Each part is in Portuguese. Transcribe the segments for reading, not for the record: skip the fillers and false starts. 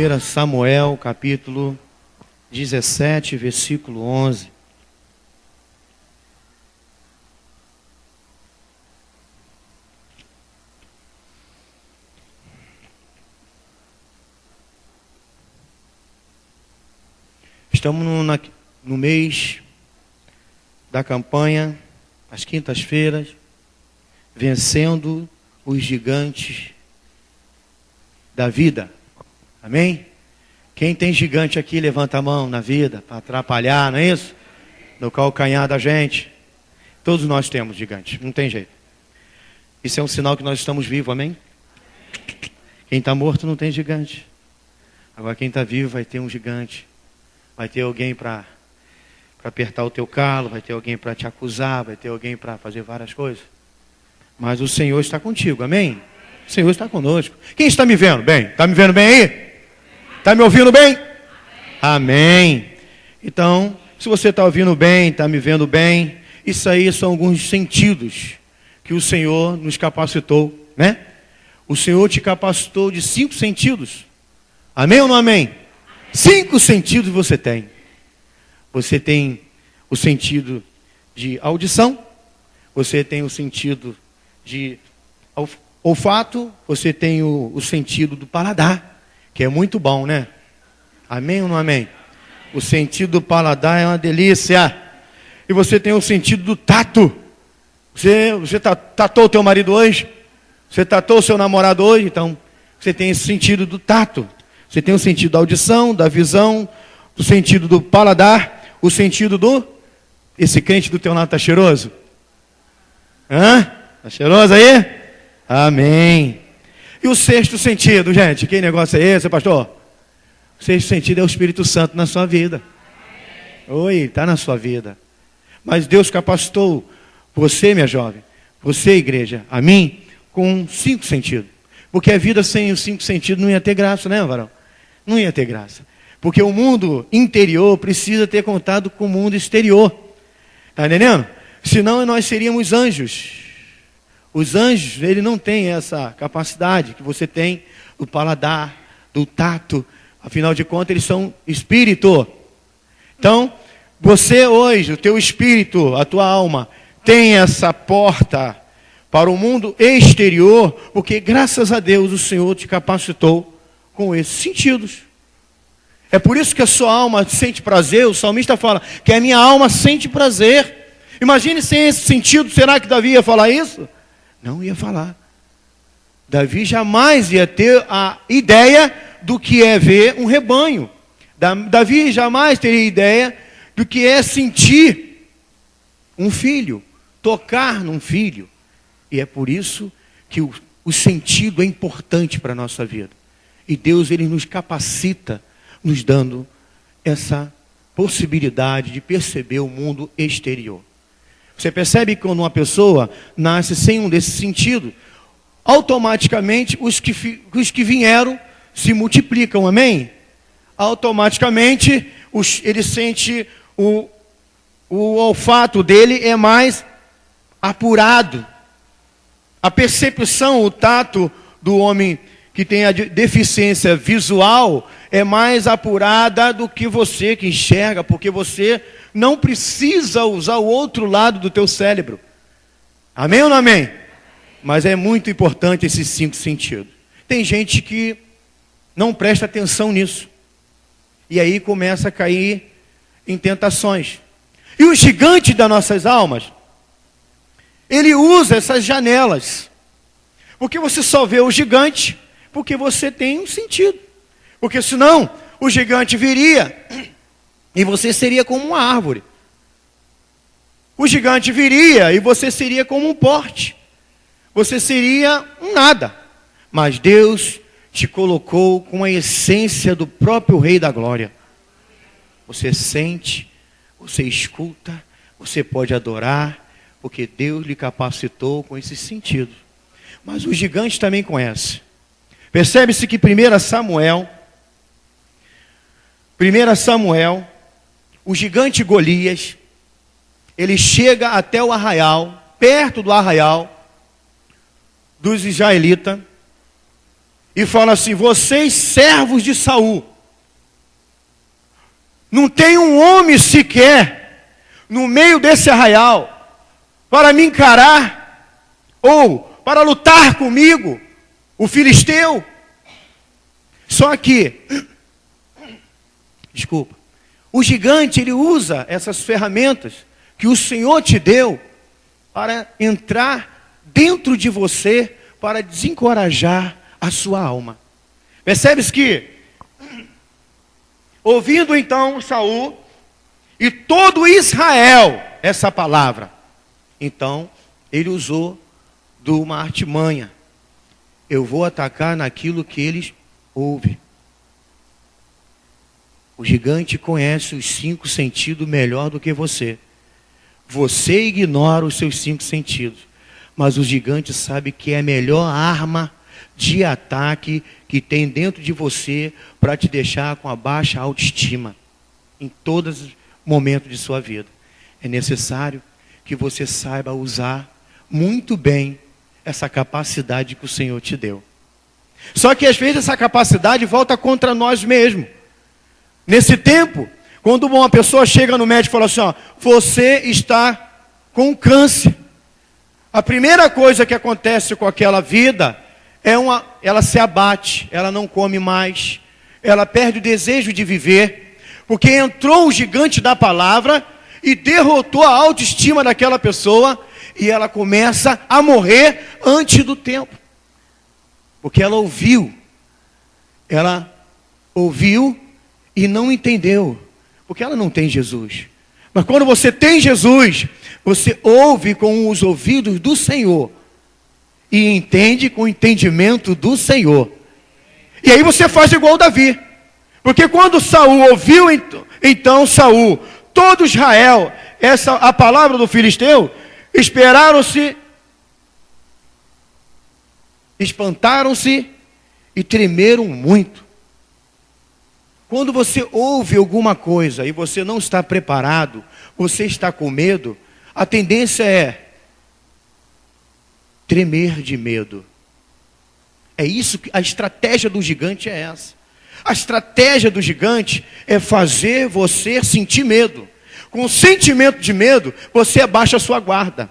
1 Samuel, capítulo 17, versículo 11. Estamos no mês da campanha, às quintas-feiras, vencendo os gigantes da vida. Amém? Quem tem gigante aqui, levanta a mão na vida, para atrapalhar, não é isso? No calcanhar da gente. Todos nós temos gigante, não tem jeito. Isso é um sinal que nós estamos vivos, amém? Quem está morto não tem gigante. Agora quem está vivo vai ter um gigante. Vai ter alguém para apertar o teu calo, vai ter alguém para te acusar, vai ter alguém para fazer várias coisas. Mas o Senhor está contigo, amém? O Senhor está conosco. Quem está me vendo bem? Está me vendo bem aí? Está me ouvindo bem? Amém. Então, se você está ouvindo bem, está me vendo bem, isso aí são alguns sentidos que o Senhor nos capacitou, né? O Senhor te capacitou de 5 sentidos. Amém ou não amém? 5 sentidos você tem. Você tem o sentido de audição, você tem o sentido de olfato, você tem o sentido do paladar, que é muito bom, né? Amém ou não amém? O sentido do paladar é uma delícia. E você tem o sentido do tato. Você tatou o teu marido hoje? Você tatou o seu namorado hoje? Então, você tem esse sentido do tato. Você tem o sentido da audição, da visão, o sentido do paladar, o sentido do... Esse crente do teu lado está cheiroso? Hã? Está cheiroso aí? Amém. E o 6º sentido, gente? Que negócio é esse, pastor? O 6º sentido é o Espírito Santo na sua vida. Oi, está na sua vida. Mas Deus capacitou você, minha jovem, você, igreja, a mim, com 5 sentidos. Porque a vida sem os 5 sentidos não ia ter graça, né, varão? Não ia ter graça. Porque o mundo interior precisa ter contato com o mundo exterior. Está entendendo? Senão nós seríamos anjos. Os anjos, ele não tem essa capacidade que você tem do paladar, do tato. Afinal de contas, eles são espírito. Então, você hoje, o teu espírito, a tua alma, tem essa porta para o mundo exterior, porque graças a Deus o Senhor te capacitou com esses sentidos. É por isso que a sua alma sente prazer. O salmista fala que a minha alma sente prazer. Imagine sem esse sentido, será que Davi ia falar isso? Não ia falar. Davi jamais ia ter a ideia do que é ver um rebanho. Davi jamais teria ideia do que é sentir um filho, tocar num filho. E é por isso que o sentido é importante para a nossa vida. E Deus, ele nos capacita, nos dando essa possibilidade de perceber o mundo exterior. Você percebe que quando uma pessoa nasce sem um desses sentidos, automaticamente os que vieram se multiplicam, amém? Automaticamente ele sente o olfato dele é mais apurado. A percepção, o tato do homem que tem a deficiência visual é mais apurada do que você que enxerga, porque você não precisa usar o outro lado do teu cérebro. Amém ou não amém? Mas é muito importante esses 5 sentidos. Tem gente que não presta atenção nisso. E aí começa a cair em tentações. E o gigante das nossas almas, ele usa essas janelas. Porque você só vê o gigante porque você tem um sentido. Porque senão o gigante viria e você seria como uma árvore. O gigante viria e você seria como um porte. Você seria um nada. Mas Deus te colocou com a essência do próprio Rei da Glória. Você sente, você escuta, você pode adorar, porque Deus lhe capacitou com esse sentido. Mas o gigante também conhece. Percebe-se que 1 Samuel, o gigante Golias, ele chega até o arraial, perto do arraial dos israelitas, e fala assim: vocês servos de Saul, não tem um homem sequer no meio desse arraial para me encarar ou para lutar comigo, o filisteu. Só que, desculpa, o gigante, ele usa essas ferramentas que o Senhor te deu para entrar dentro de você, para desencorajar a sua alma. Percebes que, ouvindo então Saul e todo Israel essa palavra, então ele usou de uma artimanha: eu vou atacar naquilo que eles ouvem. O gigante conhece os 5 sentidos melhor do que você. Você ignora os seus 5 sentidos, mas o gigante sabe que é a melhor arma de ataque que tem dentro de você para te deixar com a baixa autoestima em todos os momentos de sua vida. É necessário que você saiba usar muito bem essa capacidade que o Senhor te deu. Só que às vezes essa capacidade volta contra nós mesmos. Nesse tempo, quando uma pessoa chega no médico e fala assim: ó, você está com câncer, a primeira coisa que acontece com aquela vida ela se abate, ela não come mais, ela perde o desejo de viver, porque entrou o gigante da palavra e derrotou a autoestima daquela pessoa, e ela começa a morrer antes do tempo, porque ela ouviu e não entendeu, porque ela não tem Jesus. Mas quando você tem Jesus, você ouve com os ouvidos do Senhor e entende com o entendimento do Senhor. E aí você faz igual Davi, porque quando Saul ouviu, então Saul, todo Israel, a palavra do filisteu, esperaram-se, espantaram-se e tremeram muito. Quando você ouve alguma coisa e você não está preparado, você está com medo, a tendência é tremer de medo. É isso que a estratégia do gigante é essa. A estratégia do gigante é fazer você sentir medo. Com o sentimento de medo, você abaixa a sua guarda.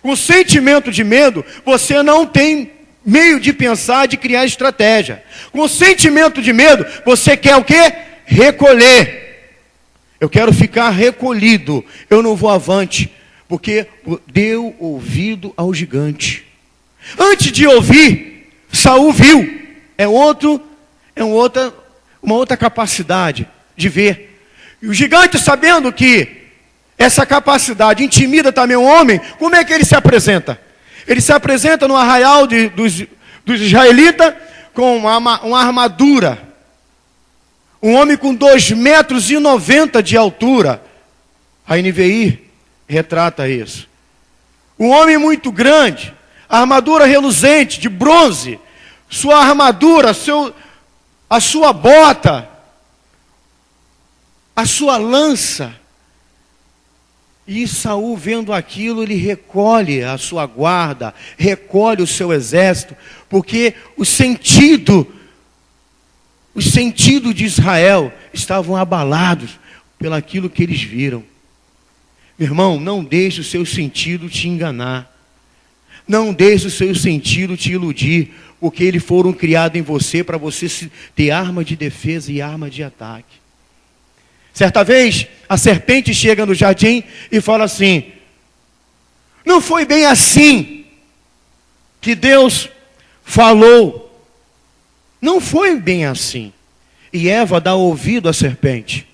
Com o sentimento de medo, você não tem meio de pensar, de criar estratégia. Com o sentimento de medo, você quer o quê? Recolher. Eu quero ficar recolhido, eu não vou avante, porque deu ouvido ao gigante. Antes de ouvir, Saul viu. Uma outra capacidade de ver. E o gigante, sabendo que essa capacidade intimida também o homem, como é que ele se apresenta? Ele se apresenta no arraial dos israelitas com uma armadura. Um homem com 2,90 metros de altura. A NVI retrata isso. Um homem muito grande, armadura reluzente, de bronze. Sua armadura, a sua bota, a sua lança. E Saul, vendo aquilo, ele recolhe a sua guarda, recolhe o seu exército, porque os sentidos de Israel estavam abalados pelaquilo que eles viram. Meu irmão, não deixe o seu sentido te enganar. Não deixe o seu sentido te iludir, porque eles foram criados em você para você ter arma de defesa e arma de ataque. Certa vez, a serpente chega no jardim e fala assim: não foi bem assim que Deus falou. Não foi bem assim. E Eva dá ouvido à serpente.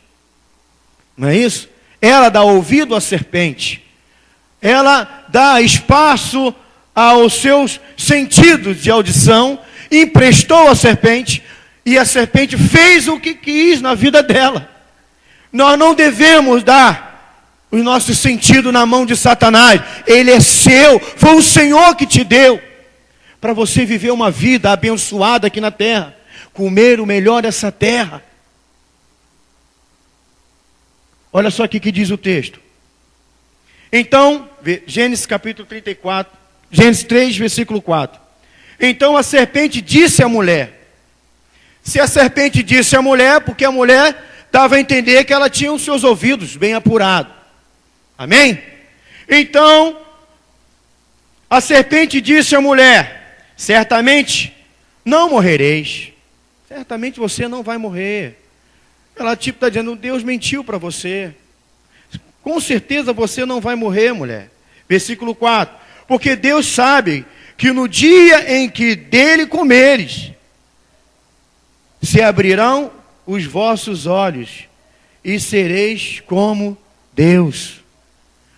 Não é isso? Ela dá ouvido à serpente. Ela dá espaço aos seus sentidos de audição, emprestou à serpente, e a serpente fez o que quis na vida dela. Nós não devemos dar o nosso sentido na mão de Satanás. Ele é seu, foi o Senhor que te deu, para você viver uma vida abençoada aqui na terra, comer o melhor dessa terra. Olha só o que diz o texto. Então, Gênesis capítulo 34, Gênesis 3, versículo 4. Então a serpente disse à mulher: Se a serpente disse à mulher, porque a mulher dava a entender que ela tinha os seus ouvidos bem apurados. Amém? Então, a serpente disse à mulher: certamente não morrereis. Certamente você não vai morrer. Ela tipo está dizendo, Deus mentiu para você. Com certeza você não vai morrer, mulher. Versículo 4. Porque Deus sabe que no dia em que dele comeres, se abrirão os vossos olhos e sereis como Deus.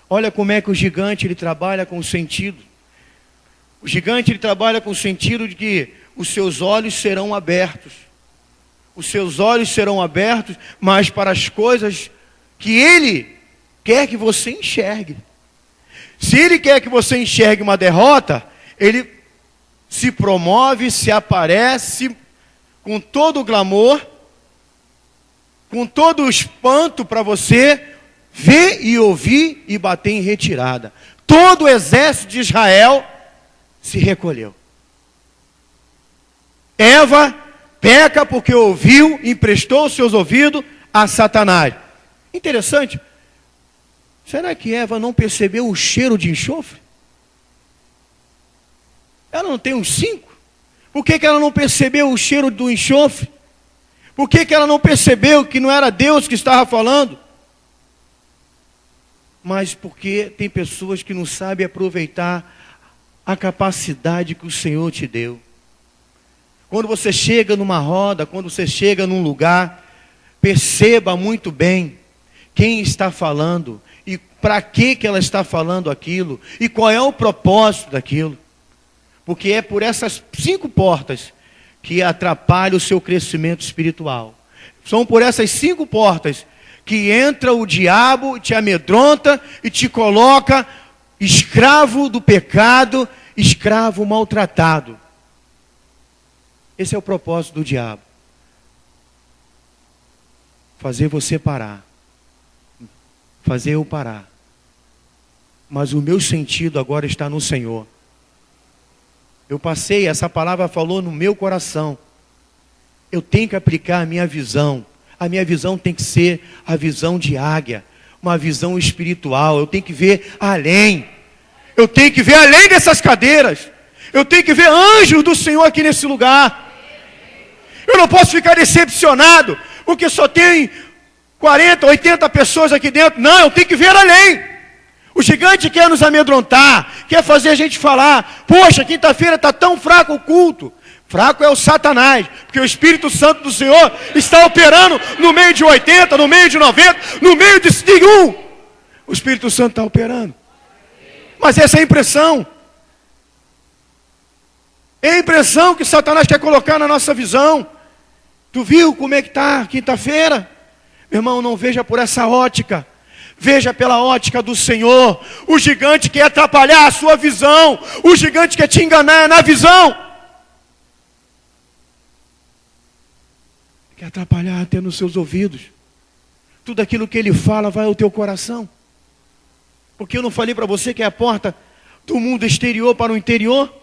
Olha como é que o gigante ele trabalha com o sentido. O gigante ele trabalha com o sentido de que os seus olhos serão abertos. Os seus olhos serão abertos, mas para as coisas que ele quer que você enxergue. Se ele quer que você enxergue uma derrota, ele se promove, se aparece com todo o glamour, com todo o espanto para você ver e ouvir e bater em retirada. Todo o exército de Israel se recolheu. Eva peca porque ouviu, emprestou os seus ouvidos a Satanás. Interessante. Será que Eva não percebeu o cheiro de enxofre? Ela não tem uns 5? Por que ela não percebeu o cheiro do enxofre? Por que ela não percebeu que não era Deus que estava falando? Mas porque tem pessoas que não sabem aproveitar a capacidade que o Senhor te deu. Quando você chega numa roda, quando você chega num lugar, perceba muito bem quem está falando e para que ela está falando aquilo e qual é o propósito daquilo. Porque é por essas 5 portas que atrapalha o seu crescimento espiritual. São por essas 5 portas que entra o diabo, te amedronta e te coloca escravo do pecado, escravo maltratado. Esse é o propósito do diabo. Fazer você parar. Fazer eu parar. Mas o meu sentido agora está no Senhor. Eu passei, essa palavra falou no meu coração. Eu tenho que aplicar a minha visão. A minha visão tem que ser a visão de águia. Uma visão espiritual. Eu tenho que ver além. Eu tenho que ver além dessas cadeiras. Eu tenho que ver anjos do Senhor aqui nesse lugar. Eu não posso ficar decepcionado, porque só tem 40, 80 pessoas aqui dentro. Não, eu tenho que ver além. O gigante quer nos amedrontar, quer fazer a gente falar, poxa, quinta-feira está tão fraco o culto. Fraco é o Satanás, porque o Espírito Santo do Senhor está operando no meio de 80, no meio de 90, no meio de 1. O Espírito Santo está operando. Mas essa é a impressão. É a impressão que Satanás quer colocar na nossa visão. Tu viu como é que está quinta-feira? Meu irmão, não veja por essa ótica. Veja pela ótica do Senhor. O gigante quer atrapalhar a sua visão. O gigante quer te enganar na visão. Quer atrapalhar até nos seus ouvidos. Tudo aquilo que ele fala vai ao teu coração. Porque eu não falei para você que é a porta do mundo exterior para o interior?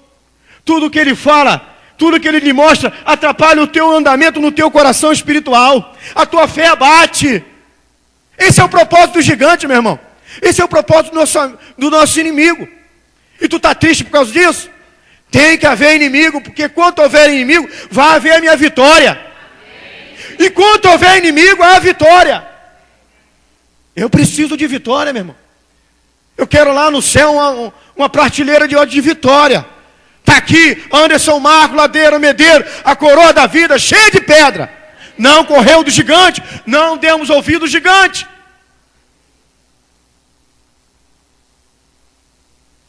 Tudo que ele fala, tudo que ele lhe mostra, atrapalha o teu andamento no teu coração espiritual. A tua fé abate. Esse é o propósito do gigante, meu irmão. Esse é o propósito do nosso inimigo. E tu está triste por causa disso? Tem que haver inimigo, porque quando houver inimigo, vai haver a minha vitória. E quando houver inimigo, há a vitória. Eu preciso de vitória, meu irmão. Eu quero lá no céu uma prateleira de vitória. Está aqui Anderson Marco, Ladeira, Medeiro, a coroa da vida, cheia de pedra. Não correu do gigante, não demos ouvido ao gigante.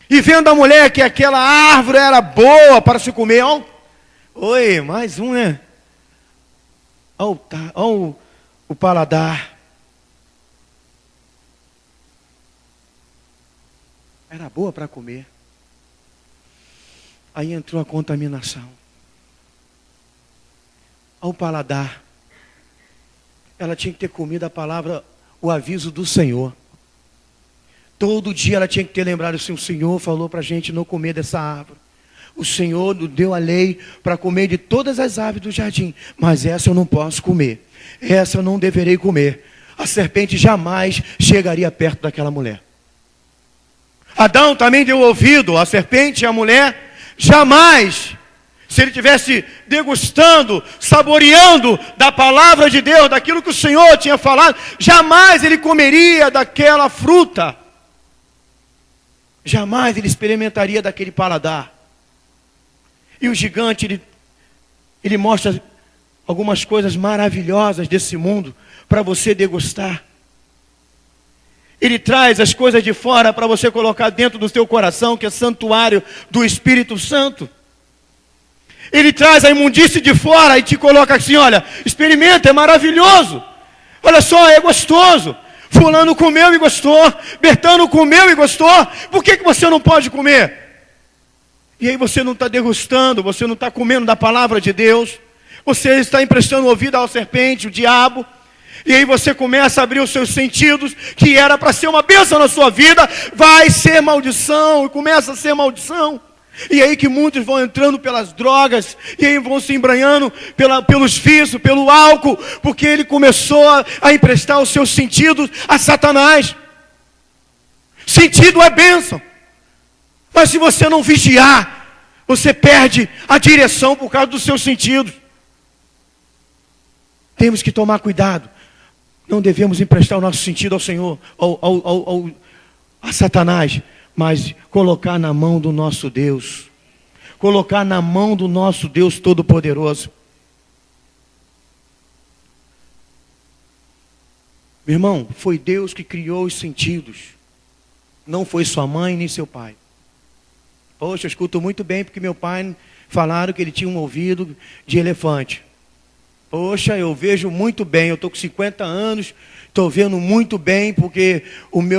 E vendo a mulher que aquela árvore era boa para se comer. Ó, oi, mais um, né? Olha o paladar. Era boa para comer. Aí entrou a contaminação. Ao paladar. Ela tinha que ter comido a palavra, o aviso do Senhor. Todo dia ela tinha que ter lembrado assim, o Senhor falou para a gente não comer dessa árvore. O Senhor nos deu a lei para comer de todas as aves do jardim, mas essa eu não posso comer. Essa eu não deverei comer. A serpente jamais chegaria perto daquela mulher. Adão também deu ouvido à serpente e à mulher. Jamais, se ele tivesse degustando, saboreando da palavra de Deus, daquilo que o Senhor tinha falado, jamais ele comeria daquela fruta. Jamais ele experimentaria daquele paladar. E o gigante, ele mostra algumas coisas maravilhosas desse mundo para você degustar. Ele traz as coisas de fora para você colocar dentro do seu coração, que é santuário do Espírito Santo. Ele traz a imundície de fora e te coloca assim, olha, experimenta, é maravilhoso. Olha só, é gostoso. Fulano comeu e gostou. Bertano comeu e gostou. Por que você não pode comer? E aí você não está degustando, você não está comendo da palavra de Deus. Você está emprestando ouvido à serpente, o diabo. E aí você começa a abrir os seus sentidos, que era para ser uma bênção na sua vida, vai ser maldição, e começa a ser maldição. E aí que muitos vão entrando pelas drogas, e aí vão se embranhando pelos vícios, pelo álcool, porque ele começou a emprestar os seus sentidos a Satanás. Sentido é bênção, mas se você não vigiar, você perde a direção por causa dos seus sentidos. Temos que tomar cuidado. Não devemos emprestar o nosso sentido ao Senhor, a Satanás, mas colocar na mão do nosso Deus. Colocar na mão do nosso Deus Todo-Poderoso. Meu irmão, foi Deus que criou os sentidos. Não foi sua mãe nem seu pai. Poxa, eu escuto muito bem porque meu pai falaram que ele tinha um ouvido de elefante. Poxa, eu vejo muito bem, eu estou com 50 anos, estou vendo muito bem, porque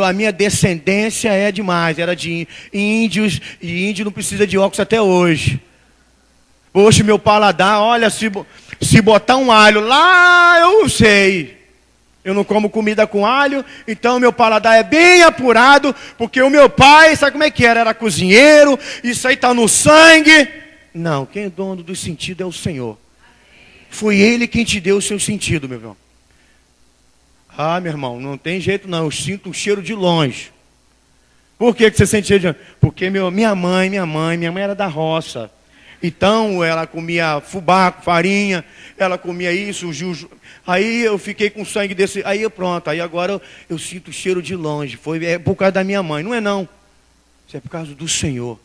a minha descendência é demais, era de índios, e índio não precisa de óculos até hoje. Poxa, meu paladar, olha, se botar um alho lá, eu sei. Eu não como comida com alho, então meu paladar é bem apurado, porque o meu pai, sabe como é que era? Era cozinheiro, isso aí está no sangue. Não, quem é dono do sentido é o Senhor. Foi Ele quem te deu o seu sentido, meu irmão. Ah, meu irmão, não tem jeito não, eu sinto um cheiro de longe. Por que você sente cheiro de longe? Porque minha mãe era da roça. Então, ela comia fubá, farinha, ela comia isso, juju. Aí eu fiquei com sangue desse, aí pronto, aí agora eu sinto o cheiro de longe. É por causa da minha mãe, não é não. Isso é por causa do Senhor.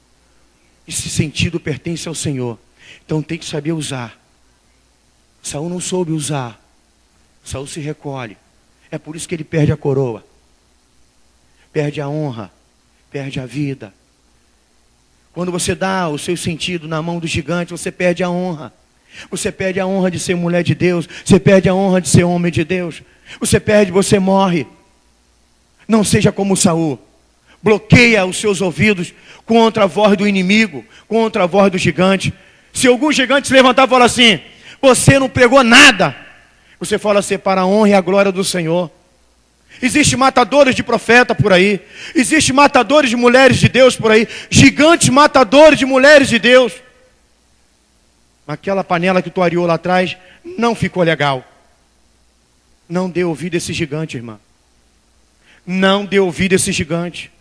Esse sentido pertence ao Senhor. Então tem que saber usar. Saul não soube usar. Saul se recolhe. É por isso que ele perde a coroa. Perde a honra. Perde a vida. Quando você dá o seu sentido na mão do gigante, você perde a honra. Você perde a honra de ser mulher de Deus. Você perde a honra de ser homem de Deus. Você morre. Não seja como Saul. Bloqueia os seus ouvidos contra a voz do inimigo, contra a voz do gigante. Se algum gigante se levantar e falar assim, você não pregou nada, você fala assim, para a honra e a glória do Senhor. Existem matadores de profeta por aí. Existem matadores de mulheres de Deus por aí. Gigantes matadores de mulheres de Deus. Aquela panela que tu areou lá atrás não ficou legal. Não dê ouvido a esse gigante, irmã. Não dê ouvido a esse gigante.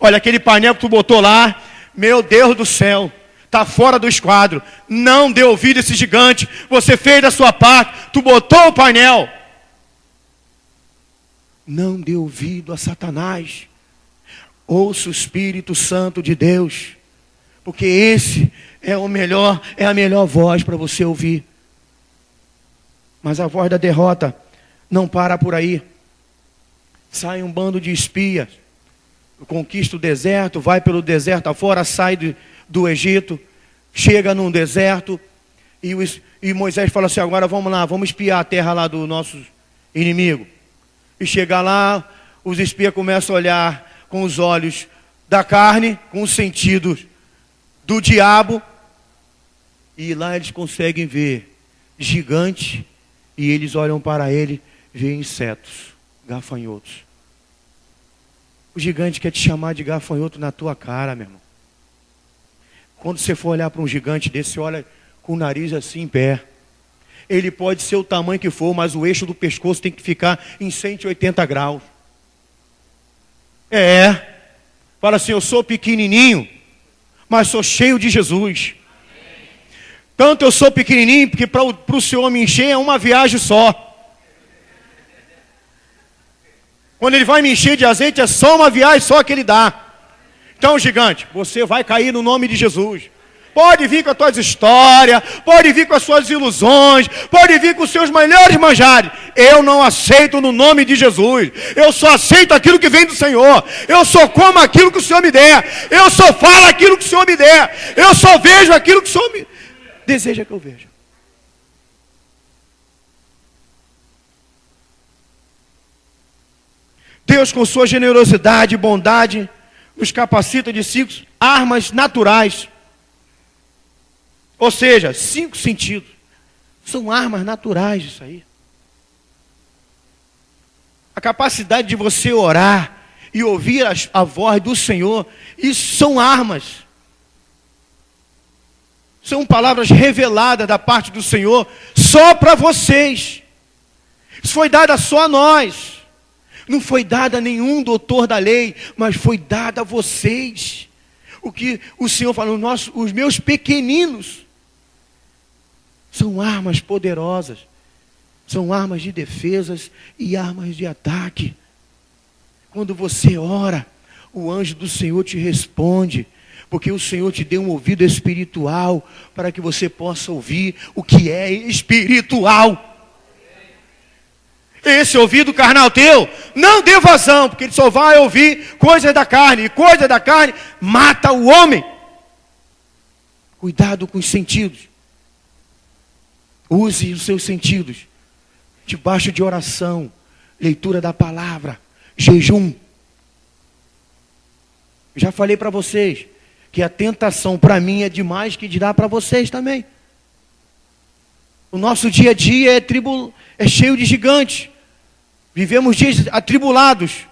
Olha, aquele painel que tu botou lá, meu Deus do céu, está fora do esquadro. Não dê ouvido a esse gigante. Você fez a sua parte, tu botou o painel. Não dê ouvido a Satanás. Ouça o Espírito Santo de Deus. Porque esse é a melhor voz para você ouvir. Mas a voz da derrota não para por aí. Sai um bando de espias. Conquista o deserto, vai pelo deserto afora, sai do Egito, chega num deserto. E Moisés fala assim, agora vamos lá, vamos espiar a terra lá do nosso inimigo. E chega lá, os espias começam a olhar com os olhos da carne, com os sentidos do diabo. E lá eles conseguem ver gigante. E eles olham para ele, veem insetos, gafanhotos. O gigante quer te chamar de gafanhoto na tua cara, meu irmão. Quando você for olhar para um gigante desse, você olha com o nariz assim em pé. Ele pode ser o tamanho que for, mas o eixo do pescoço tem que ficar em 180 graus. Fala assim, eu sou pequenininho, mas sou cheio de Jesus. Tanto eu sou pequenininho, porque para o Senhor me encher é uma viagem só. Quando Ele vai me encher de azeite, é só uma viagem só que Ele dá. Então, gigante, você vai cair no nome de Jesus. Pode vir com as tuas histórias, pode vir com as suas ilusões, pode vir com os seus melhores manjares. Eu não aceito no nome de Jesus. Eu só aceito aquilo que vem do Senhor. Eu só como aquilo que o Senhor me der. Eu só falo aquilo que o Senhor me der. Eu só vejo aquilo que o Senhor me deseja que eu veja. Deus, com sua generosidade e bondade, nos capacita de 5 armas naturais. Ou seja, 5 sentidos. São armas naturais isso aí. A capacidade de você orar e ouvir a voz do Senhor, isso são armas. São palavras reveladas da parte do Senhor só para vocês. Isso foi dado só a nós. Não foi dada a nenhum doutor da lei, mas foi dada a vocês. O que o Senhor falou, os meus pequeninos são armas poderosas, são armas de defesas e armas de ataque. Quando você ora, o anjo do Senhor te responde, porque o Senhor te deu um ouvido espiritual para que você possa ouvir o que é espiritual. Esse ouvido carnal teu, não dê vazão, porque ele só vai ouvir coisas da carne, e coisa da carne mata o homem. Cuidado com os sentidos. Use os seus sentidos, debaixo de oração, leitura da palavra, jejum. Já falei para vocês, que a tentação para mim é demais, que dirá para vocês também. O nosso dia a dia é cheio de gigantes. Vivemos dias atribulados.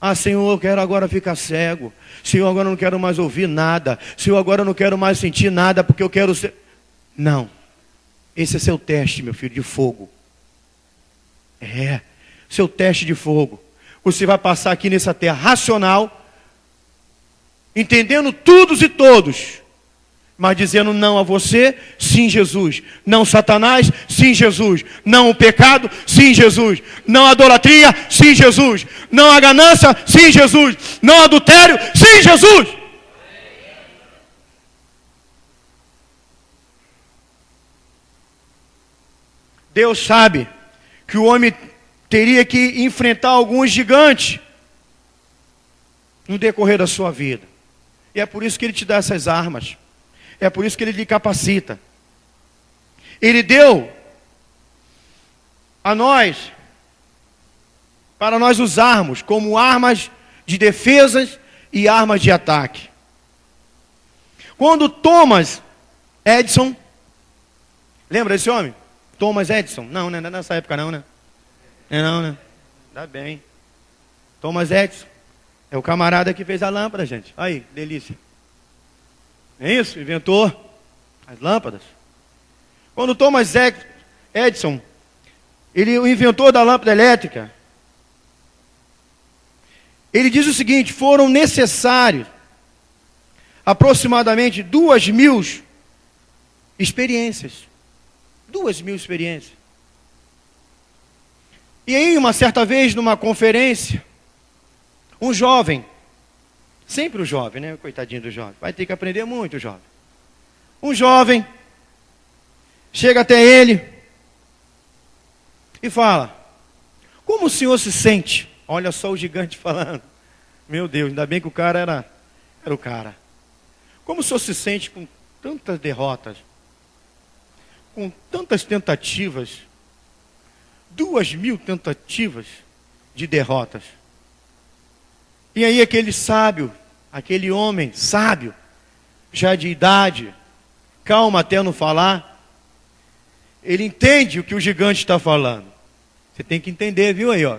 Ah, Senhor, eu quero agora ficar cego. Senhor, agora eu não quero mais ouvir nada. Senhor, agora eu não quero mais sentir nada, porque eu quero ser... Não. Esse é seu teste, meu filho, de fogo. Seu teste de fogo. Você vai passar aqui nessa terra racional, entendendo todos e todos, mas dizendo não a você, sim Jesus. Não Satanás, sim Jesus. Não o pecado, sim Jesus. Não a idolatria, sim Jesus. Não a ganância, sim Jesus. Não adultério, sim Jesus. Deus sabe que o homem teria que enfrentar alguns gigantes no decorrer da sua vida. E é por isso que Ele te dá essas armas. É por isso que Ele lhe capacita. Ele deu a nós, para nós usarmos como armas de defesas e armas de ataque. Quando Thomas Edison, lembra desse homem? Thomas Edison? Não, né? Não é nessa época não, né? Não, né? Dá bem. Thomas Edison é o camarada que fez a lâmpada, gente. Aí, delícia. É isso? Inventou as lâmpadas. Quando Thomas Edison, ele o inventor da lâmpada elétrica, ele diz o seguinte: foram necessários aproximadamente 2.000 experiências. 2.000 experiências. E aí, uma certa vez, numa conferência, um jovem, sempre o jovem, né? Coitadinho do jovem, vai ter que aprender muito, o jovem. Um jovem chega até ele e fala: como o senhor se sente? Olha só o gigante falando. Meu Deus, ainda bem que o cara era o cara. Como o senhor se sente com tantas derrotas? Com tantas tentativas? 2.000 tentativas de derrotas. E aí aquele sábio, aquele homem sábio, já de idade, calma até não falar, ele entende o que o gigante está falando. Você tem que entender, viu aí, ó.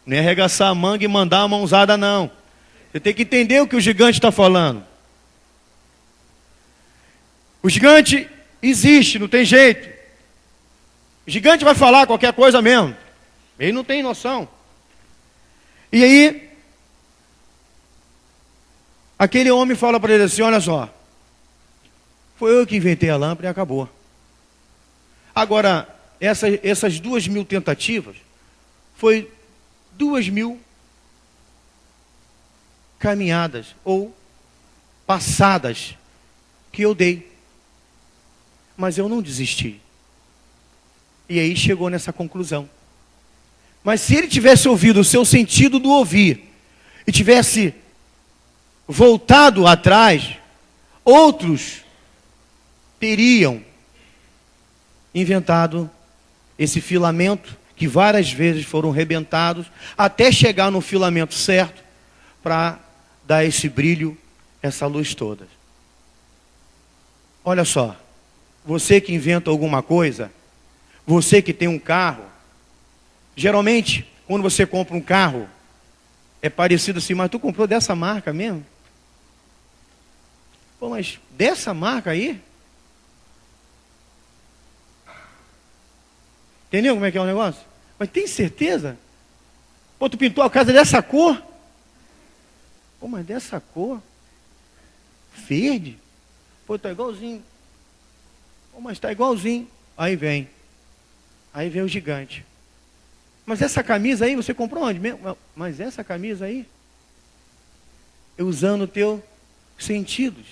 Não é arregaçar a manga e mandar a mãozada, não. Você tem que entender o que o gigante está falando. O gigante existe, não tem jeito. O gigante vai falar qualquer coisa mesmo. Ele não tem noção. E aí, aquele homem fala para ele assim, olha só, foi eu que inventei a lâmpada e acabou. Agora, essas 2.000 tentativas, foi 2.000 caminhadas ou passadas que eu dei. Mas eu não desisti. E aí chegou nessa conclusão. Mas se ele tivesse ouvido o seu sentido do ouvir e tivesse voltado atrás, outros teriam inventado esse filamento que várias vezes foram rebentados até chegar no filamento certo para dar esse brilho, essa luz toda. Olha só, você que inventa alguma coisa, você que tem um carro, geralmente, quando você compra um carro, é parecido assim, mas tu comprou dessa marca mesmo? Pô, mas dessa marca aí? Entendeu como é que é o negócio? Mas tem certeza? Pô, tu pintou a casa dessa cor? Pô, mas dessa cor? Verde? Pô, tá igualzinho. Pô, mas tá igualzinho. Aí vem o gigante. Mas essa camisa aí, você comprou onde mesmo? Mas essa camisa aí? Eu usando o teu sentidos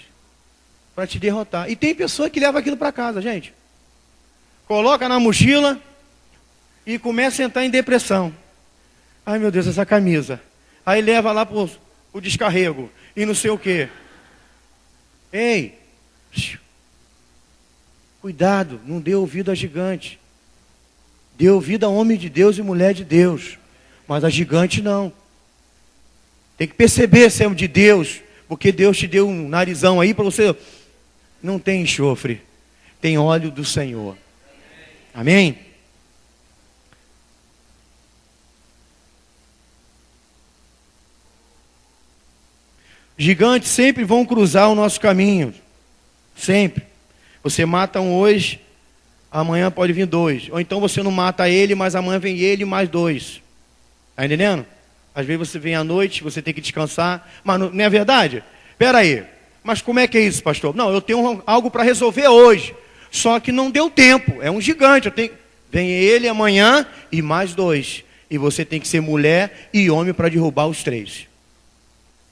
para te derrotar. E tem pessoa que leva aquilo para casa, gente. Coloca na mochila e começa a entrar em depressão. Ai meu Deus, essa camisa. Aí leva lá para o descarrego e não sei o quê. Ei, cuidado, não dê ouvido a gigante. Dê ouvido a homem de Deus e mulher de Deus. Mas a gigante não. Tem que perceber se é de Deus. Porque Deus te deu um narizão aí para você. Não tem enxofre. Tem óleo do Senhor. Amém? Gigantes sempre vão cruzar o nosso caminho. Sempre. Você mata um hoje, amanhã pode vir 2. Ou então você não mata ele, mas amanhã vem ele mais 2. Está entendendo? Às vezes você vem à noite, você tem que descansar. Mas não é verdade? Espera aí. Mas como é que é isso, pastor? Não, eu tenho algo para resolver hoje. Só que não deu tempo. É um gigante. Vem ele amanhã e mais 2. E você tem que ser mulher e homem para derrubar os 3.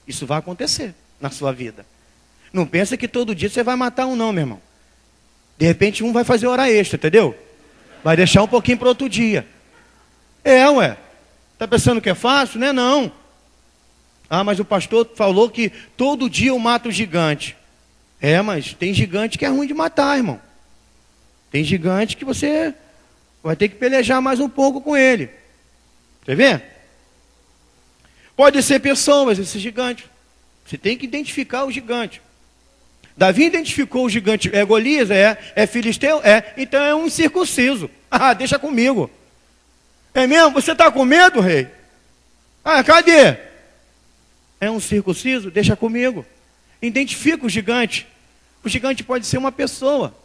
Isso vai acontecer na sua vida. Não pensa que todo dia você vai matar um não, meu irmão. De repente um vai fazer hora extra, entendeu? Vai deixar um pouquinho para outro dia. Ué. Está pensando que é fácil? Não é não. Ah, mas o pastor falou que todo dia eu mato o gigante. Mas tem gigante que é ruim de matar, irmão. Tem gigante que você vai ter que pelejar mais um pouco com ele. Você vê? Pode ser pessoas, esse gigante. Você tem que identificar o gigante. Davi identificou o gigante. É Golias? É filisteu? Então é um incircunciso. Ah, deixa comigo. É mesmo? Você está com medo, rei? Ah, cadê? É um circunciso? Deixa comigo. Identifica o gigante. O gigante pode ser uma pessoa.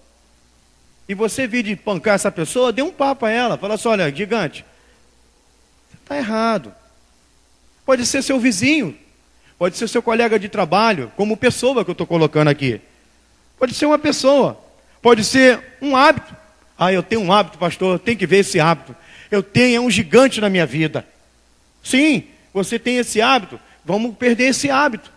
E você vir de pancar essa pessoa, dê um papo a ela. Fala assim, olha, gigante, você está errado. Pode ser seu vizinho. Pode ser seu colega de trabalho, como pessoa que eu estou colocando aqui. Pode ser uma pessoa. Pode ser um hábito. Ah, eu tenho um hábito, pastor, eu tenho que ver esse hábito. É um gigante na minha vida. Sim, você tem esse hábito. Vamos perder esse hábito.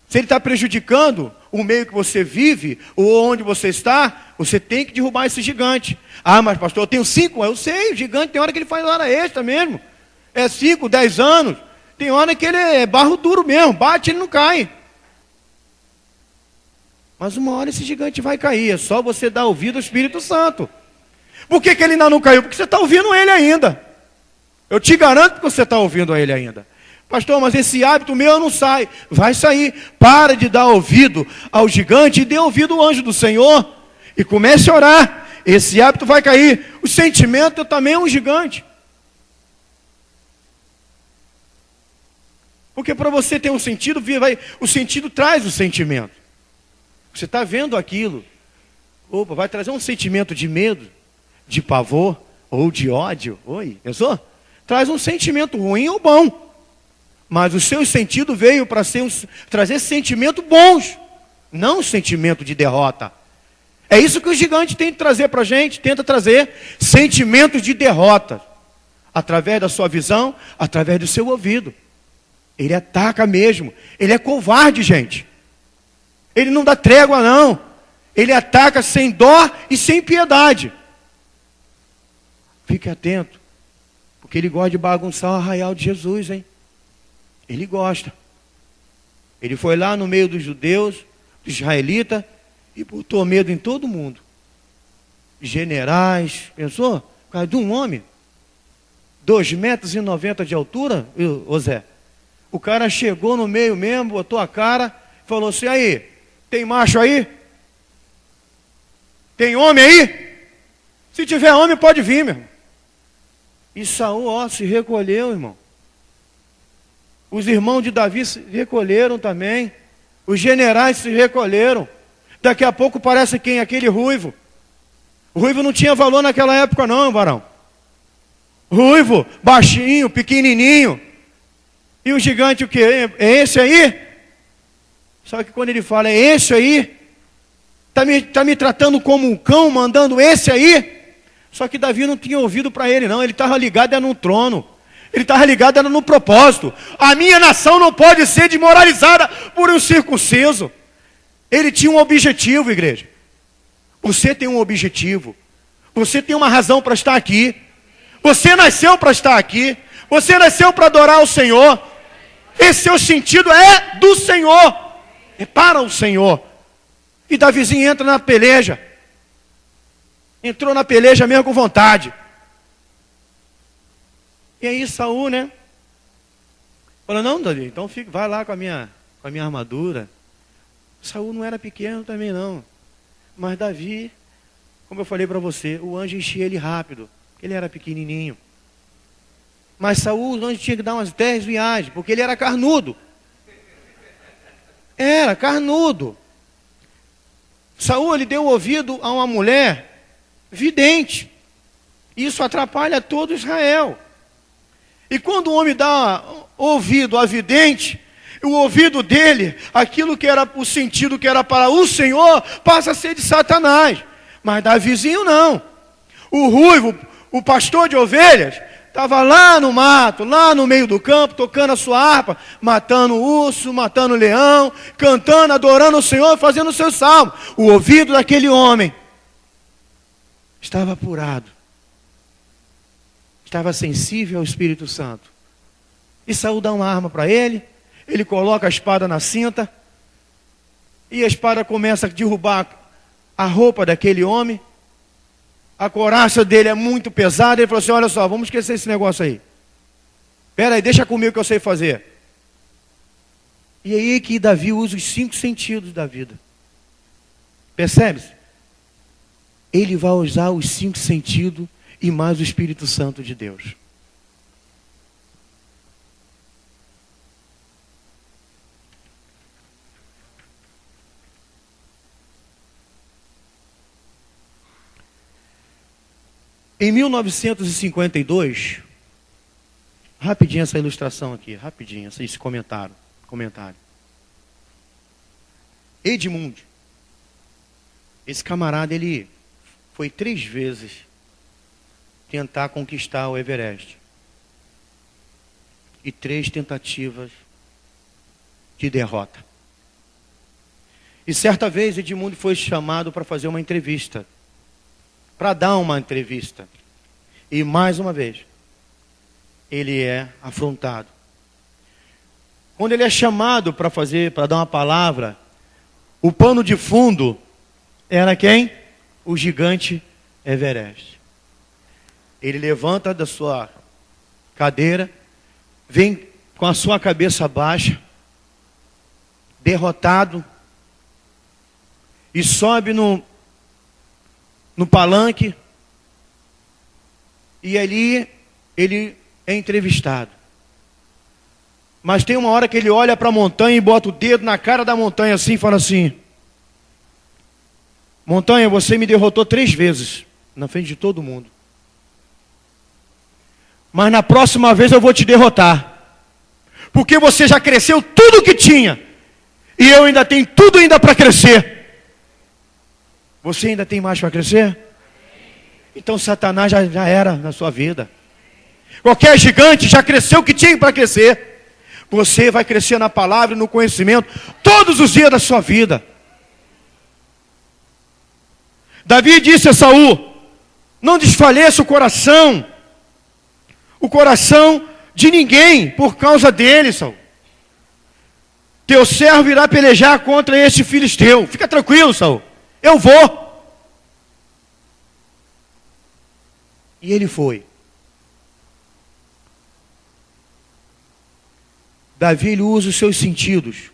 Se ele está prejudicando o meio que você vive, ou onde você está, você tem que derrubar esse gigante. Ah, mas pastor, eu tenho 5. Eu sei, o gigante tem hora que ele faz hora extra mesmo. 5, 10 anos. Tem hora que ele é barro duro mesmo. Bate, ele não cai. Mas uma hora esse gigante vai cair. É só você dar ouvido ao Espírito Santo. Por que ele ainda não caiu? Porque você está ouvindo ele ainda. Eu te garanto que você está ouvindo ele ainda. Pastor, mas esse hábito meu não sai. Vai sair. Para de dar ouvido ao gigante e dê ouvido ao anjo do Senhor. E comece a orar. Esse hábito vai cair. O sentimento também é um gigante. Porque para você ter um sentido, o sentido traz o sentimento. Você está vendo aquilo. Opa, vai trazer um sentimento de medo, de pavor ou de ódio. Oi, pensou? Traz um sentimento ruim ou bom. Mas o seu sentido veio para trazer sentimentos bons, não sentimento de derrota. É isso que o gigante tem que trazer para a gente, tenta trazer sentimentos de derrota. Através da sua visão, através do seu ouvido. Ele ataca mesmo. Ele é covarde, gente. Ele não dá trégua, não. Ele ataca sem dó e sem piedade. Fique atento. Porque ele gosta de bagunçar o arraial de Jesus, hein? Ele gosta. Ele foi lá no meio dos judeus, dos israelitas, e botou medo em todo mundo. Generais, pensou? Por causa de um homem. 2,90 metros de altura, ô Zé. O cara chegou no meio mesmo, botou a cara, falou assim, aí, tem macho aí? Tem homem aí? Se tiver homem, pode vir, meu irmão. E Saul, ó, se recolheu, irmão. Os irmãos de Davi se recolheram também. Os generais se recolheram. Daqui a pouco parece quem? Aquele ruivo. O ruivo não tinha valor naquela época não, varão. Ruivo, baixinho, pequenininho. E o gigante o quê? É esse aí? Só que quando ele fala, é esse aí? Tá me tratando como um cão, mandando esse aí? Só que Davi não tinha ouvido para ele não. Ele estava ligado era no trono. Ele estava ligado era no propósito. A minha nação não pode ser desmoralizada por um circunciso. Ele tinha um objetivo, igreja. Você tem um objetivo. Você tem uma razão para estar aqui. Você nasceu para estar aqui. Você nasceu para adorar o Senhor. Esse seu sentido é do Senhor. É para o Senhor. E Davizinho entra na peleja. Entrou na peleja mesmo com vontade. E aí Saul, né? Falou, não, Davi, então vai lá com a minha armadura. Saul não era pequeno também não. Mas Davi, como eu falei para você, o anjo enchia ele rápido. Ele era pequenininho. Mas Saul, o anjo tinha que dar umas 10 viagens, porque ele era carnudo. Era carnudo. Saul, ele deu ouvido a uma mulher vidente. Isso atrapalha todo Israel. E quando o homem dá ouvido a vidente, o ouvido dele, aquilo que era o sentido que era para o Senhor, passa a ser de Satanás. Mas Davizinho não. O ruivo, o pastor de ovelhas, estava lá no mato, lá no meio do campo, tocando a sua harpa, matando o urso, matando o leão, cantando, adorando o Senhor, fazendo o seu salmo. O ouvido daquele homem estava apurado. Estava sensível ao Espírito Santo. E Saul dá uma arma para ele, ele coloca a espada na cinta, e a espada começa a derrubar a roupa daquele homem. A couraça dele é muito pesada. Ele falou assim, olha só, vamos esquecer esse negócio aí. Espera aí, deixa comigo que eu sei fazer. E aí que Davi usa os 5 sentidos da vida. Percebe-se? Ele vai usar os 5 sentidos e mais o Espírito Santo de Deus. Em 1952, rapidinho essa ilustração aqui, rapidinho, esse comentário. Edmund, esse camarada, ele foi 3 vezes tentar conquistar o Everest. E 3 tentativas de derrota. E certa vez Edmund foi chamado para fazer uma entrevista. Para dar uma entrevista. E mais uma vez, ele é afrontado. Quando ele é chamado para dar uma palavra, o pano de fundo era quem? O gigante Everest. Ele levanta da sua cadeira, vem com a sua cabeça baixa, derrotado, e sobe no palanque, e ali ele é entrevistado. Mas tem uma hora que ele olha para a montanha e bota o dedo na cara da montanha assim e fala assim: montanha, você me derrotou 3 vezes na frente de todo mundo. Mas na próxima vez eu vou te derrotar. Porque você já cresceu tudo o que tinha. E eu ainda tenho tudo ainda para crescer. Você ainda tem mais para crescer? Então Satanás já era na sua vida. Qualquer gigante já cresceu o que tinha para crescer. Você vai crescer na palavra e no conhecimento todos os dias da sua vida. Davi disse a Saul: não desfaleça o coração de ninguém por causa dele, Saul. Teu servo irá pelejar contra este filisteu. Fica tranquilo, Saul. Eu vou. E ele foi. Davi, ele usa os seus sentidos.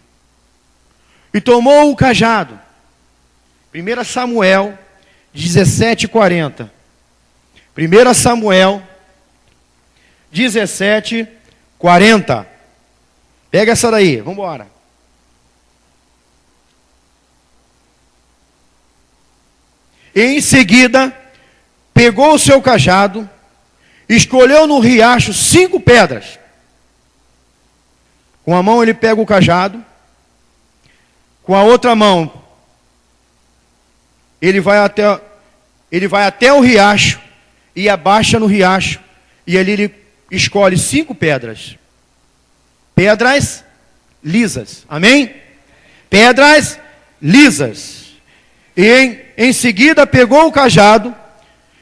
E tomou o cajado. 1 Samuel 17:40. 1 Samuel 17:40. Pega essa daí, vamos embora. Em seguida, pegou o seu cajado, escolheu no riacho 5 pedras. Com a mão ele pega o cajado, com a outra mão ele vai até o riacho e abaixa no riacho, e ali ele escolhe 5 pedras. Pedras lisas. Amém? Pedras lisas. E em seguida pegou o cajado,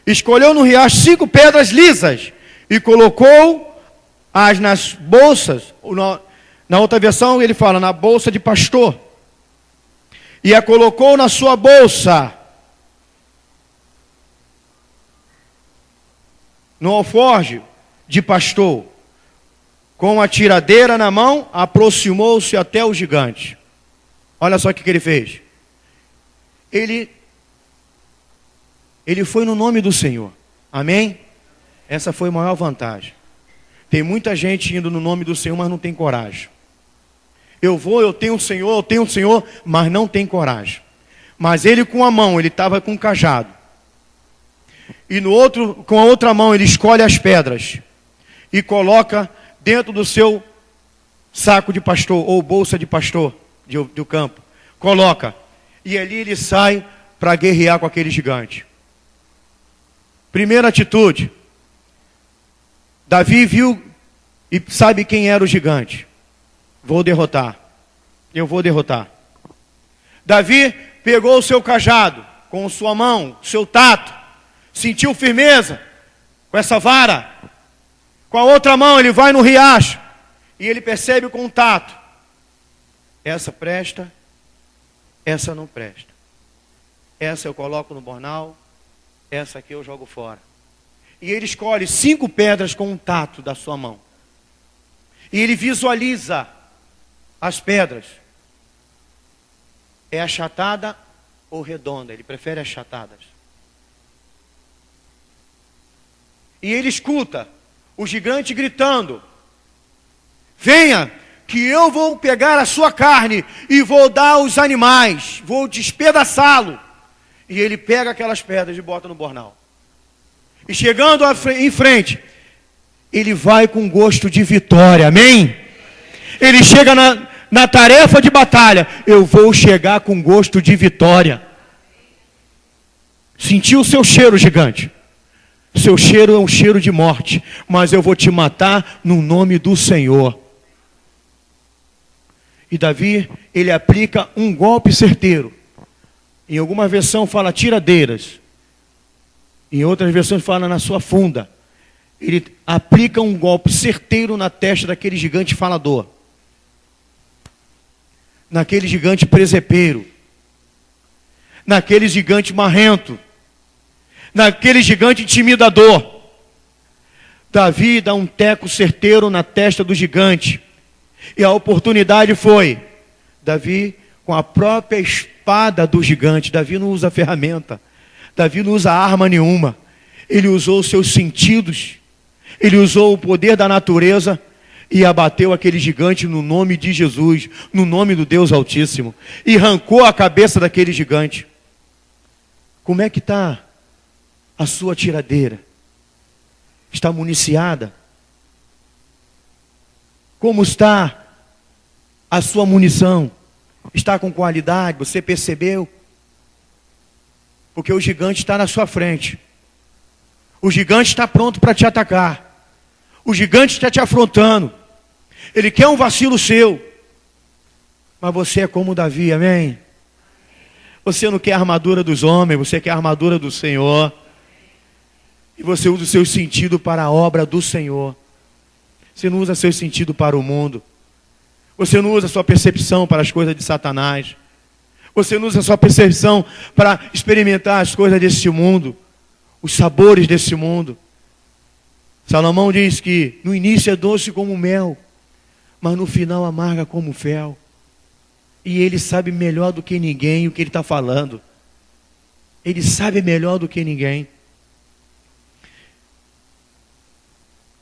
escolheu no riacho 5 pedras lisas e colocou-as nas bolsas. Na outra versão ele fala na bolsa de pastor. E a colocou na sua bolsa. No alforje de pastor. Com a tiradeira na mão, aproximou-se até o gigante. Olha só o que ele fez. Ele foi no nome do Senhor. Amém? Essa foi a maior vantagem. Tem muita gente indo no nome do Senhor, mas não tem coragem. Eu tenho o Senhor, mas não tem coragem. Mas ele com a mão, ele estava com um cajado. E com a outra mão ele escolhe as pedras. E coloca dentro do seu saco de pastor, ou bolsa de pastor, do campo. Coloca. E ali ele sai para guerrear com aquele gigante. Primeira atitude. Davi viu e sabe quem era o gigante. Vou derrotar. Eu vou derrotar. Davi pegou o seu cajado com sua mão, seu tato. Sentiu firmeza com essa vara. Com a outra mão ele vai no riacho. E ele percebe com o tato. Essa presta. Essa não presta. Essa eu coloco no bornal. Essa aqui eu jogo fora. E ele escolhe 5 pedras com um tato da sua mão. E ele visualiza as pedras. É achatada ou redonda? Ele prefere achatadas. E ele escuta o gigante gritando: venha, que eu vou pegar a sua carne e vou dar aos animais, vou despedaçá-lo. E ele pega aquelas pedras e bota no bornal. E chegando em frente, ele vai com gosto de vitória, amém? Ele chega na tarefa de batalha: eu vou chegar com gosto de vitória. Sentiu o seu cheiro, gigante? Seu cheiro é um cheiro de morte, mas eu vou te matar no nome do Senhor. E Davi, ele aplica um golpe certeiro. Em alguma versão fala tiradeiras. Em outras versões fala na sua funda. Ele aplica um golpe certeiro na testa daquele gigante falador. Naquele gigante presepeiro. Naquele gigante marrento. Naquele gigante intimidador. Davi dá um teco certeiro na testa do gigante. E a oportunidade foi: Davi, com a própria espada do gigante, Davi não usa ferramenta, Davi não usa arma nenhuma, ele usou os seus sentidos, ele usou o poder da natureza, e abateu aquele gigante no nome de Jesus, no nome do Deus Altíssimo, e arrancou a cabeça daquele gigante. Como é que está a sua tiradeira? Está municiada? Como está a sua munição? Está com qualidade? Você percebeu? Porque o gigante está na sua frente. O gigante está pronto para te atacar. O gigante está te afrontando. Ele quer um vacilo seu. Mas você é como Davi, amém? Você não quer a armadura dos homens, você quer a armadura do Senhor. E você usa o seu sentido para a obra do Senhor. Você não usa seu sentido para o mundo. Você não usa sua percepção para as coisas de Satanás. Você não usa sua percepção para experimentar as coisas desse mundo, os sabores desse mundo. Salomão diz que no início é doce como mel, mas no final amarga como fel. E ele sabe melhor do que ninguém o que ele está falando. Ele sabe melhor do que ninguém.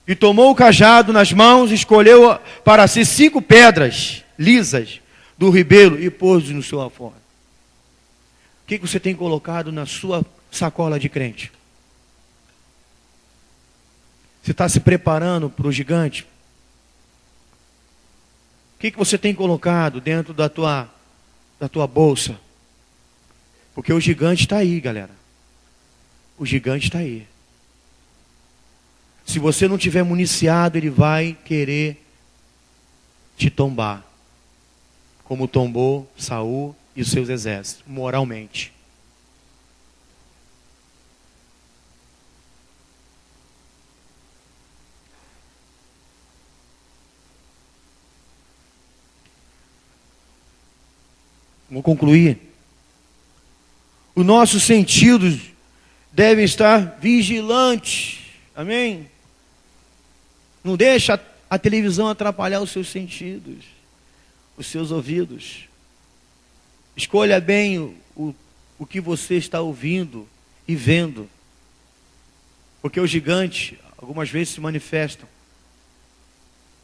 E tomou o cajado nas mãos, escolheu para si 5 pedras lisas do ribeiro e pôs no seu alforje. O que você tem colocado na sua sacola de crente? Você está se preparando para o gigante? O que você tem colocado dentro da tua bolsa? Porque o gigante está aí, galera. O gigante está aí. Se você não tiver municiado, ele vai querer te tombar. Como tombou Saul e os seus exércitos, moralmente. Vou concluir. Os nossos sentidos devem estar vigilantes. Amém? Não deixa a televisão atrapalhar os seus sentidos, os seus ouvidos. Escolha bem o que você está ouvindo e vendo. Porque os gigantes, algumas vezes, se manifestam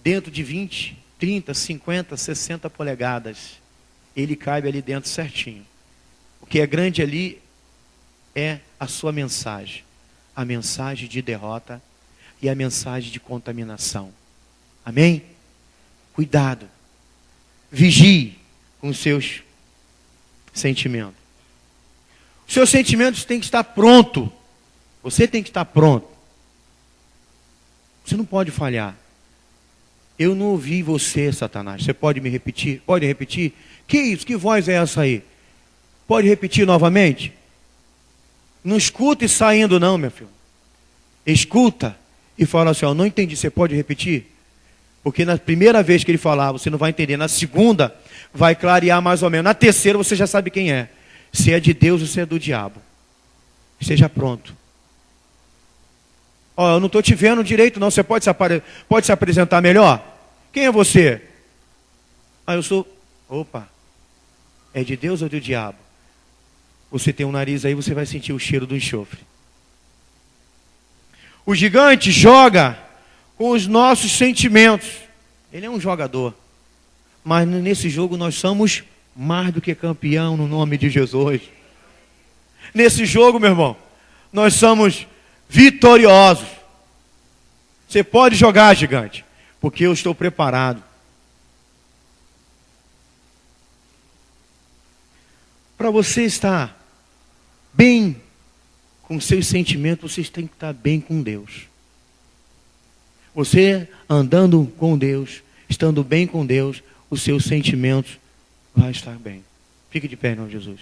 dentro de 20, 30, 50, 60 polegadas. Ele cabe ali dentro certinho. O que é grande ali é a sua mensagem. A mensagem de derrota e a mensagem de contaminação. Amém? Cuidado. Vigie com os seus sentimentos. Os seus sentimentos têm que estar pronto. Você tem que estar pronto. Você não pode falhar. Eu não ouvi você, Satanás. Você pode me repetir? Pode repetir? Que isso? Que voz é essa aí? Pode repetir novamente? Não escuta e saindo não, meu filho. Escuta e fala assim, ó, não entendi, você pode repetir? Porque na primeira vez que ele falar, você não vai entender. Na segunda, vai clarear mais ou menos. Na terceira, você já sabe quem é. Se é de Deus ou se é do diabo. Esteja pronto. Ó, eu não estou te vendo direito não, você pode se apresentar melhor? Quem é você? Ah, eu sou... Opa, é de Deus ou do diabo? Você tem um nariz aí, você vai sentir o cheiro do enxofre. O gigante joga com os nossos sentimentos. Ele é um jogador. Mas nesse jogo nós somos mais do que campeão no nome de Jesus. Nesse jogo, meu irmão, nós somos vitoriosos. Você pode jogar, gigante, porque eu estou preparado. Para você estar bem com seus sentimentos, você tem que estar bem com Deus. Você andando com Deus, estando bem com Deus, os seus sentimentos vão estar bem. Fique de pé em nome de Jesus.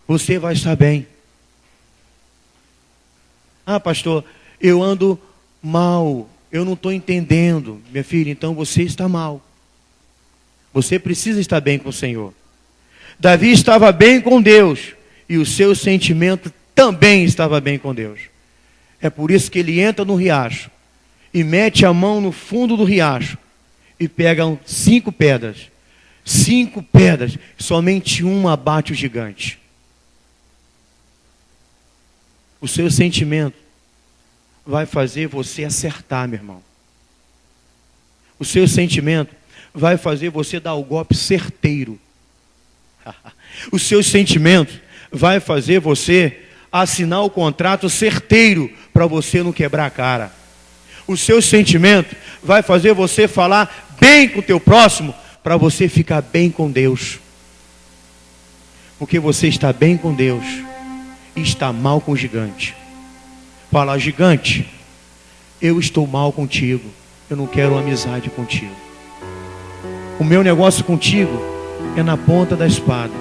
Você vai estar bem. Ah, pastor, eu ando mal, eu não estou entendendo. Minha filha, então você está mal. Você precisa estar bem com o Senhor. Davi estava bem com Deus e o seu sentimento também estava bem com Deus. É por isso que ele entra no riacho e mete a mão no fundo do riacho e pega 5 pedras. 5 pedras, somente uma abate o gigante. O seu sentimento vai fazer você acertar, meu irmão. O seu sentimento vai fazer você dar o golpe certeiro. Os seus sentimentos vai fazer você assinar o contrato certeiro para você não quebrar a cara. O seu sentimento vai fazer você falar bem com o teu próximo para você ficar bem com Deus. Porque você está bem com Deus e está mal com o gigante. Fala: gigante, eu estou mal contigo, eu não quero amizade contigo. O meu negócio contigo é na ponta da espada.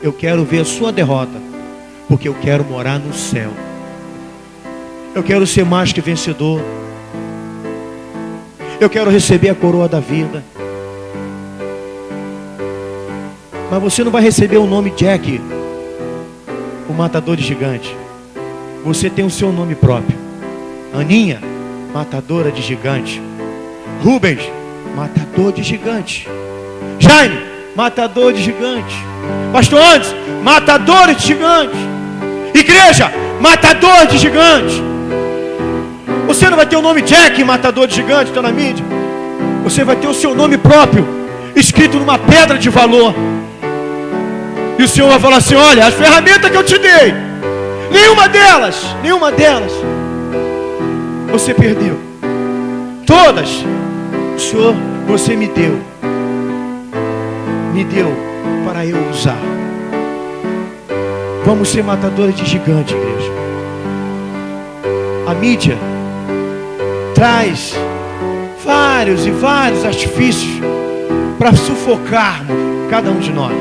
Eu quero ver a sua derrota, porque eu quero morar no céu. Eu quero ser mais que vencedor. Eu quero receber a coroa da vida. Mas você não vai receber o nome Jack, o matador de gigante. Você tem o seu nome próprio. Aninha, matadora de gigante. Rubens, matador de gigante. Jaime, matador de gigante. Pastor Andes, matador de gigante. Igreja, matador de gigante. Você não vai ter o nome Jack, matador de gigante, está na mídia. Você vai ter o seu nome próprio, escrito numa pedra de valor. E o Senhor vai falar assim: olha, as ferramentas que eu te dei, nenhuma delas você perdeu. Todas, o Senhor, você me deu para eu usar. Vamos ser matadores de gigante, igreja. A mídia traz vários e vários artifícios para sufocarmos cada um de nós.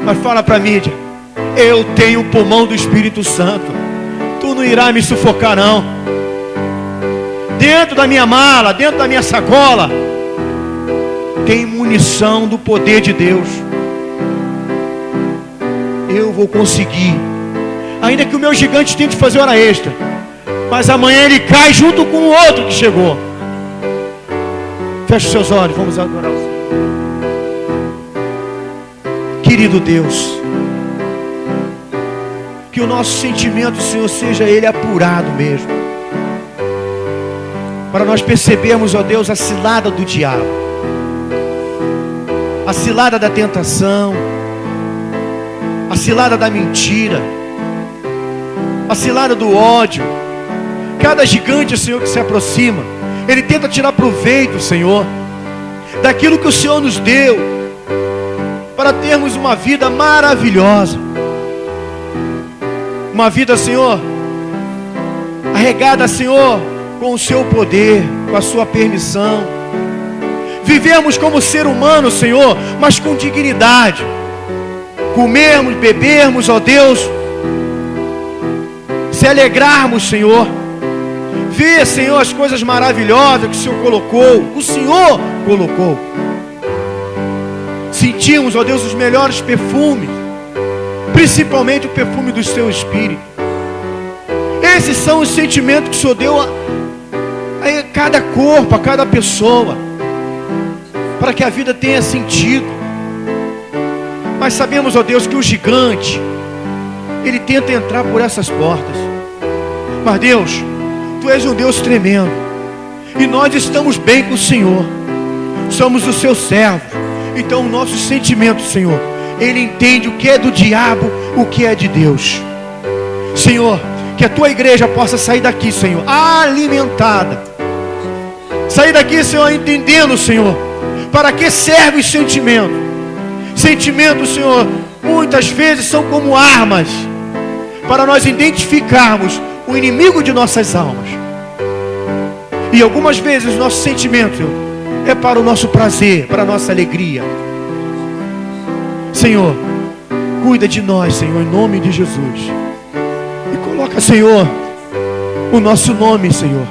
Mas fala para a mídia: eu tenho o pulmão do Espírito Santo, tu não irá me sufocar não. Dentro da minha mala, dentro da minha sacola, tem munição do poder de Deus. Eu vou conseguir, ainda que o meu gigante tente fazer hora extra, mas amanhã ele cai junto com o outro que chegou. Feche os seus olhos, vamos adorar o Senhor. Querido Deus, que o nosso sentimento, Senhor, seja ele apurado mesmo, para nós percebermos, ó Deus, a cilada do diabo, a cilada da tentação, a cilada da mentira, a cilada do ódio. Cada gigante, Senhor, que se aproxima, ele tenta tirar proveito, Senhor, daquilo que o Senhor nos deu, para termos uma vida maravilhosa. Uma vida, Senhor, arregada, Senhor, com o seu poder, com a sua permissão. Vivermos como ser humano, Senhor, mas com dignidade. Comermos, bebermos, ó Deus, se alegrarmos, Senhor. Ver, Senhor, as coisas maravilhosas que o Senhor colocou, o Senhor colocou. Sentimos, ó Deus, os melhores perfumes, principalmente o perfume do seu Espírito. Esses são os sentimentos que o Senhor deu a cada corpo, a cada pessoa, para que a vida tenha sentido. Mas sabemos, ó Deus, que o gigante, ele tenta entrar por essas portas. Mas Deus, Tu és um Deus tremendo, e nós estamos bem com o Senhor, somos os seus servos. Então o nosso sentimento, Senhor, ele entende o que é do diabo, o que é de Deus. Senhor, que a Tua igreja possa sair daqui, Senhor, alimentada. Sair daqui, Senhor, entendendo, Senhor, para que serve os sentimentos. Sentimentos, Senhor, muitas vezes são como armas, para nós identificarmos o inimigo de nossas almas. E algumas vezes o nosso sentimento, Senhor, é para o nosso prazer, para a nossa alegria. Senhor, cuida de nós, Senhor, em nome de Jesus. E coloca, Senhor, o nosso nome, Senhor,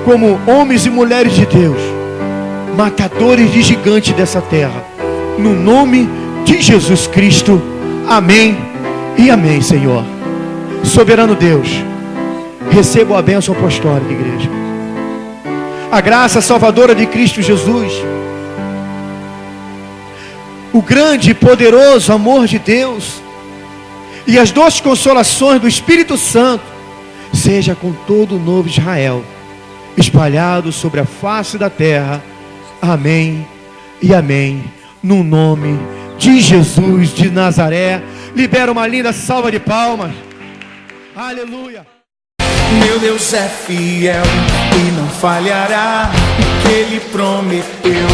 como homens e mulheres de Deus, matadores de gigantes dessa terra, no nome de Jesus Cristo. Amém e amém, Senhor. Soberano Deus, receba a bênção apostólica, igreja. A graça salvadora de Cristo Jesus, o grande e poderoso amor de Deus e as doces consolações do Espírito Santo seja com todo o novo Israel, espalhados sobre a face da terra. Amém e amém. No nome de Jesus de Nazaré. Libera uma linda salva de palmas. Aleluia. Meu Deus é fiel e não falhará. O que Ele prometeu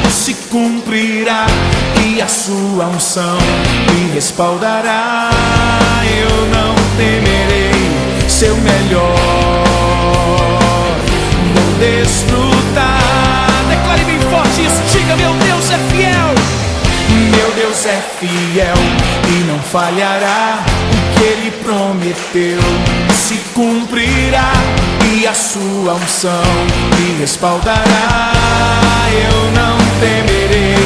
se cumprirá, e a sua unção me respaldará. Eu não temerei, seu melhor vou desfrutar. Declare bem forte isso, diga: meu Deus é fiel. Meu Deus é fiel e não falhará. O que Ele prometeu se cumprirá, e a sua unção me respaldará. Eu não temerei,